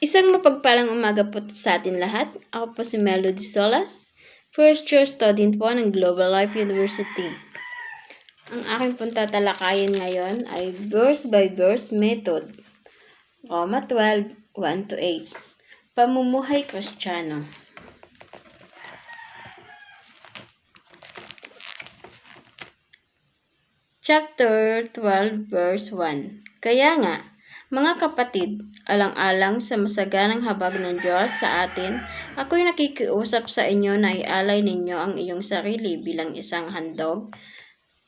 Isang mapagpalang umaga po sa atin lahat. Ako po si Melody Solas, first year student po ng Global Life University. Ang aking pong tatalakayin ngayon ay verse by verse method. Roma 12, 1-8. Pamumuhay Kristiyano. Chapter 12, verse 1. Kaya nga, mga kapatid, alang-alang sa masaganang habag ng Diyos sa atin, ako'y nakikiusap sa inyo na ialay ninyo ang iyong sarili bilang isang handog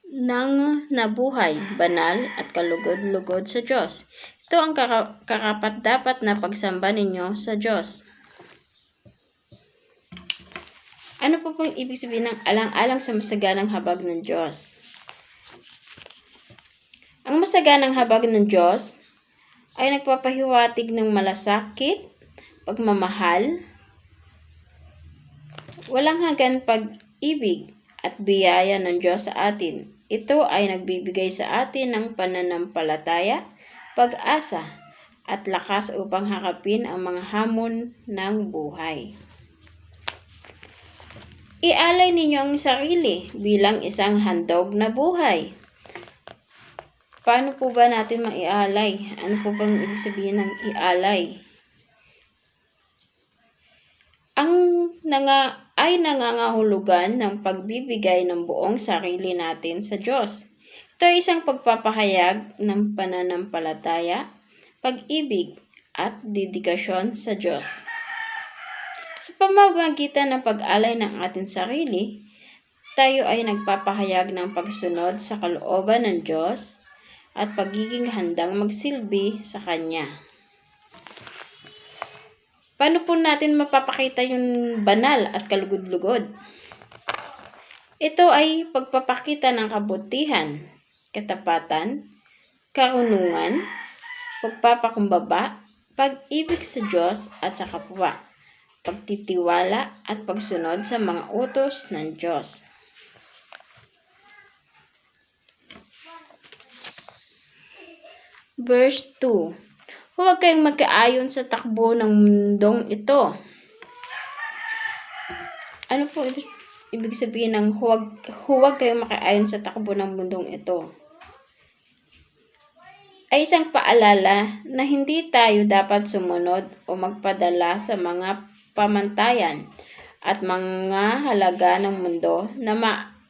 ng nabuhay, banal at kalugod-lugod sa Diyos. Ito ang karapat-dapat na pagsamba ninyo sa Diyos. Ano po pong ibig sabihin ng alang-alang sa masaganang habag ng Diyos? Ang masaganang habag ng Diyos ay nagpapahiwatig ng malasakit, pagmamahal, walang hanggan pag-ibig at biyaya ng Diyos sa atin. Ito ay nagbibigay sa atin ng pananampalataya, pag-asa, at lakas upang harapin ang mga hamon ng buhay. Ialay ninyo ang sarili bilang isang handog na buhay. Paano po ba natin maialay? Ano po bang ibig sabihin ng ialay? Ay nangangahulugan ng pagbibigay ng buong sarili natin sa Diyos. Ito ay isang pagpapahayag ng pananampalataya, pag-ibig, at dedikasyon sa Diyos. Sa pamamagitan ng pag-alay ng ating sarili, tayo ay nagpapahayag ng pagsunod sa kalooban ng Diyos at pagiging handang magsilbi sa Kanya. Paano po natin mapapakita yung banal at kalugod-lugod? Ito ay pagpapakita ng kabutihan, katapatan, karunungan, pagpapakumbaba, pag-ibig sa Diyos at sa kapwa, pagtitiwala at pagsunod sa mga utos ng Diyos. Verse 2. Huwag kayong magkaayon sa takbo ng mundong ito. Ano po ibig sabihin ng huwag kayong makaayon sa takbo ng mundong ito? Ay isang paalala na hindi tayo dapat sumunod o magpadala sa mga pamantayan at mga halaga ng mundo na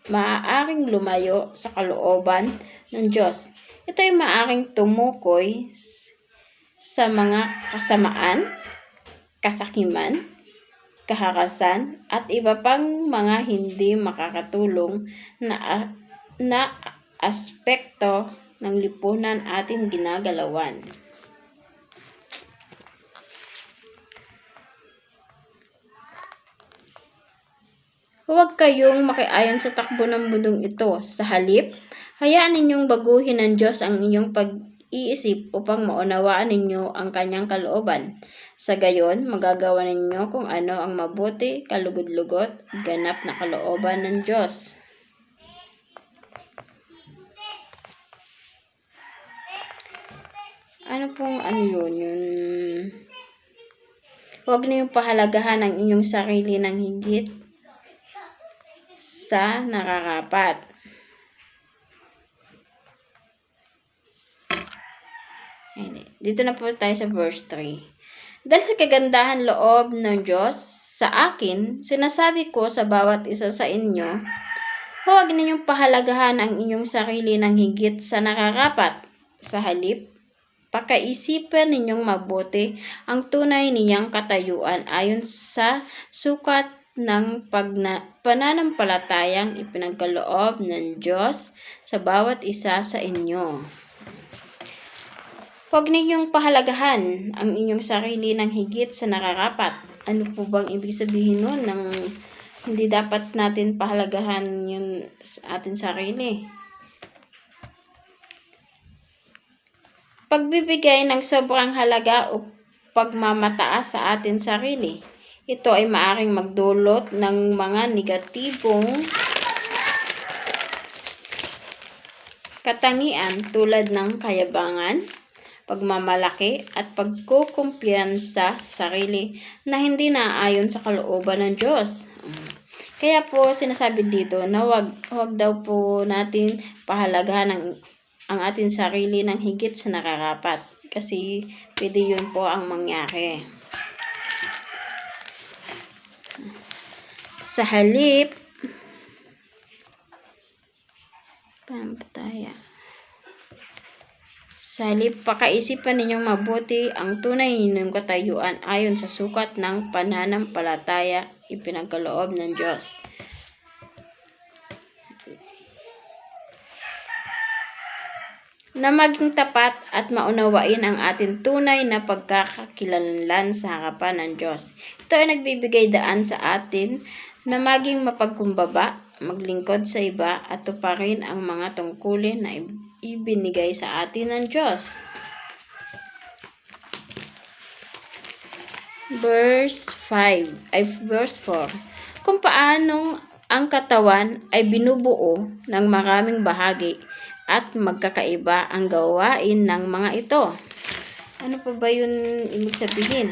maaaring lumayo sa kalooban ng Diyos. Ito ay maaaring tumukoy sa mga kasamaan, kasakiman, kaharasan, at iba pang mga hindi makakatulong na aspekto ng lipunan ating ginagalawan. Huwag kayong makiayon sa takbo ng mundong ito. Sa halip, hayaan ninyong baguhin ng Diyos ang inyong pag-iisip upang maunawaan ninyo ang Kanyang kalooban. Sa gayon, magagawa ninyo kung ano ang mabuti, kalugod-lugot, ganap na kalooban ng Diyos. Ano pong yun? Huwag niyong pahalagahan ang inyong sarili ng higit sa nararapat. Dito na po tayo sa verse 3. Dahil sa kagandahan loob ng Diyos sa akin, sinasabi ko sa bawat isa sa inyo, huwag ninyong pahalagahan ang inyong sarili ng higit sa nararapat. Sa halip, pakaisipan ninyong mabuti ang tunay niyang katayuan ayon sa sukat ng pananampalatayang ipinagkaloob ng Diyos sa bawat isa sa inyo. Huwag ninyong pahalagahan ang inyong sarili ng higit sa nararapat. Ano po bang ibig sabihin nun ng hindi dapat natin pahalagahan yung ating sarili? Pagbibigay ng sobrang halaga o pagmamataas sa ating sarili. Ito ay maaaring magdulot ng mga negatibong katangian tulad ng kayabangan, pagmamalaki at pagkukumpiyansa sa sarili na hindi naaayon sa kalooban ng Diyos. Kaya po sinasabi dito na wag daw po natin pahalagahan ang ating sarili ng higit sa nararapat. Kasi pwede yun po ang mangyari. Sa halip, pakaisipan ninyong mabuti ang tunay ninyong katayuan ayon sa sukat ng pananampalataya ipinagkaloob ng Diyos. Na maging tapat at maunawain ang ating tunay na pagkakakilanlan sa harapan ng Diyos. Ito ay nagbibigay daan sa atin na maging mapagkumbaba, maglingkod sa iba at tuparin ang mga tungkulin na ibinigay sa atin ng Diyos. Verse 4. Kung paanong ang katawan ay binubuo ng maraming bahagi at magkakaiba ang gawain ng mga ito. Ano pa ba yun ibig sabihin?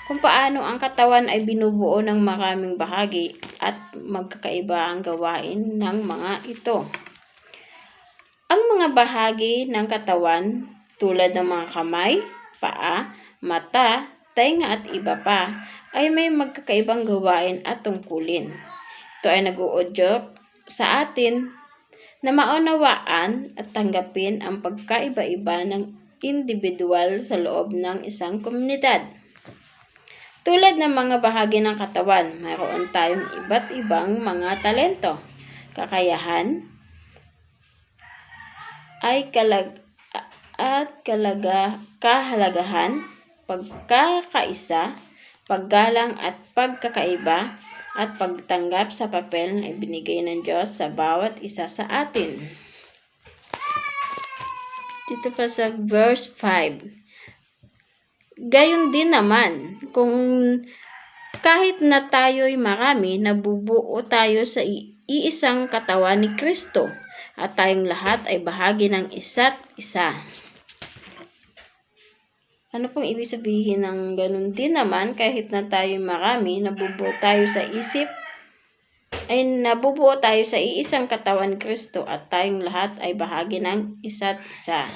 Kung paano ang katawan ay binubuo ng maraming bahagi at magkakaiba ang gawain ng mga ito. Ang mga bahagi ng katawan tulad ng mga kamay, paa, mata, tainga at iba pa ay may magkakaibang gawain at tungkulin. Ito ay nag-uudyok sa atin na maunawaan at tanggapin ang pagkaiba-iba ng individual sa loob ng isang komunidad. Tulad ng mga bahagi ng katawan, mayroon tayong iba't ibang mga talento, kakayahan, kahalagahan, pagkakaisa, paggalang at pagkakaiba at pagtanggap sa papel na ibinigay ng Diyos sa bawat isa sa atin. Dito pa sa verse 5. Gayon din naman, kung kahit na tayo'y marami, nabubuo tayo sa iisang katawan ni Kristo at tayong lahat ay bahagi ng isa't isa. Ano pong ibig sabihin ng ganun din naman, kahit na tayo marami, nabubuo tayo sa iisang katawan ni Kristo at tayong lahat ay bahagi ng isa't isa.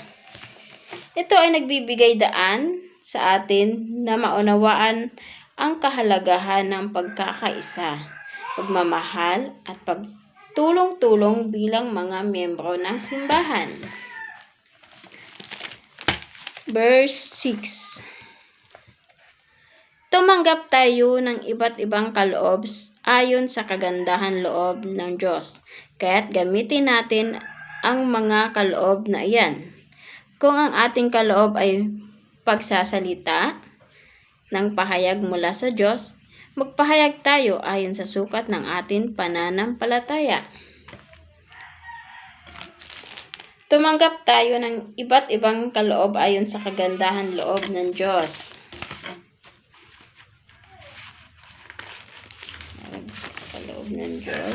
Ito ay nagbibigay daan sa atin na maunawaan ang kahalagahan ng pagkakaisa, pagmamahal at pagtulong-tulong bilang mga miyembro ng simbahan. Verse 6. Tumanggap tayo ng iba't ibang kaloob ayon sa kagandahan loob ng Diyos. Kaya't gamitin natin ang mga kaloob na iyan. Kung ang ating kaloob ay pagsasalita ng pahayag mula sa Diyos, magpahayag tayo ayon sa sukat ng ating pananampalataya. Tumanggap tayo ng iba't ibang kaloob ayon sa kagandahan loob ng Diyos. Kaloob ng Diyos.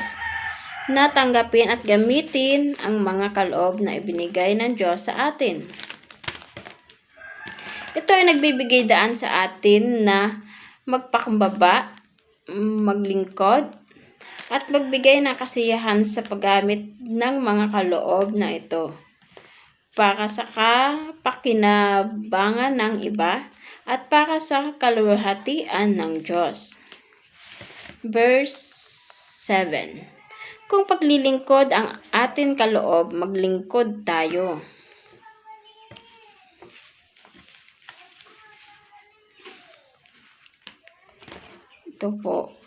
Natanggapin at gamitin ang mga kaloob na ibinigay ng Diyos sa atin. Ito ay nagbibigay daan sa atin na magpakumbaba, maglingkod, at magbigay ng kasiyahan sa paggamit ng mga kaloob na ito para sa kapakinabangan ng iba at para sa kaluwalhatian ng Diyos. Verse 7. Kung paglilingkod ang ating kaloob, maglingkod tayo. Ito po.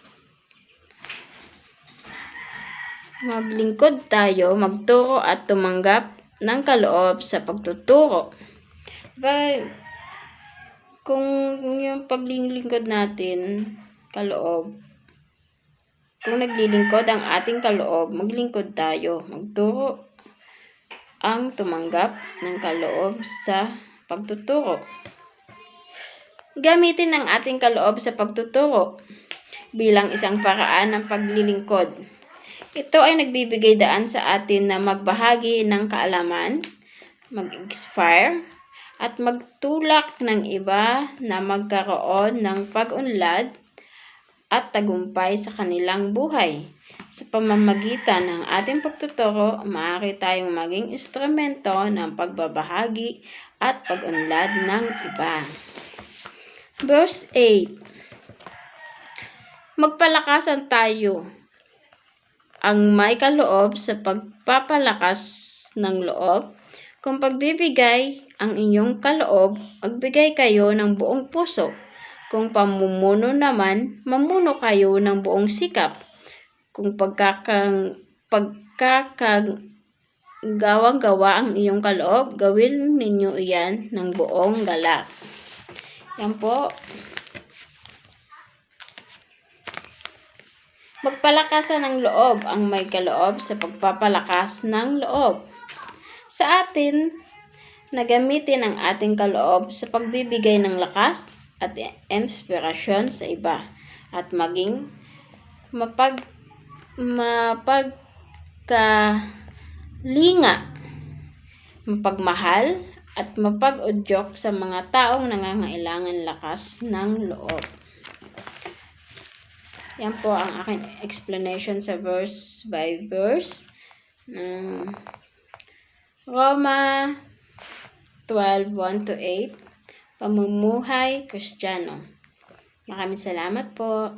Maglingkod tayo, magturo at tumanggap ng kaloob sa pagtuturo. Kung yung paglilingkod natin, kaloob, kung naglilingkod ang ating kaloob, maglingkod tayo, magturo ang tumanggap ng kaloob sa pagtuturo. Gamitin ang ating kaloob sa pagtuturo bilang isang paraan ng paglilingkod. Ito ay nagbibigay daan sa atin na magbahagi ng kaalaman, mag-inspire, at magtulak ng iba na magkaroon ng pag-unlad at tagumpay sa kanilang buhay. Sa pamamagitan ng ating pagtuturo, maaari tayong maging instrumento ng pagbabahagi at pag-unlad ng iba. Verse 8. Magpalakasan tayo ang may kaloob sa pagpapalakas ng loob. Kung pagbibigay ang inyong kaloob, magbigay kayo ng buong puso. Kung pamumuno naman, mamuno kayo ng buong sikap. Kung pagkakagawang-gawa ang iyong kaloob, gawin ninyo iyan ng buong galak. Yan po. Magpalakasan ng loob ang may kaloob sa pagpapalakas ng loob. Sa atin, nagamitin ang ating kaloob sa pagbibigay ng lakas at inspirasyon sa iba at maging mapagkalinga, mapagmahal at mapag-udyok sa mga taong nangangailangan lakas ng loob. Yan po ang aking explanation sa verse by verse. Roma 12:1-8, Pamumuhay Kristiyano. Maraming salamat po.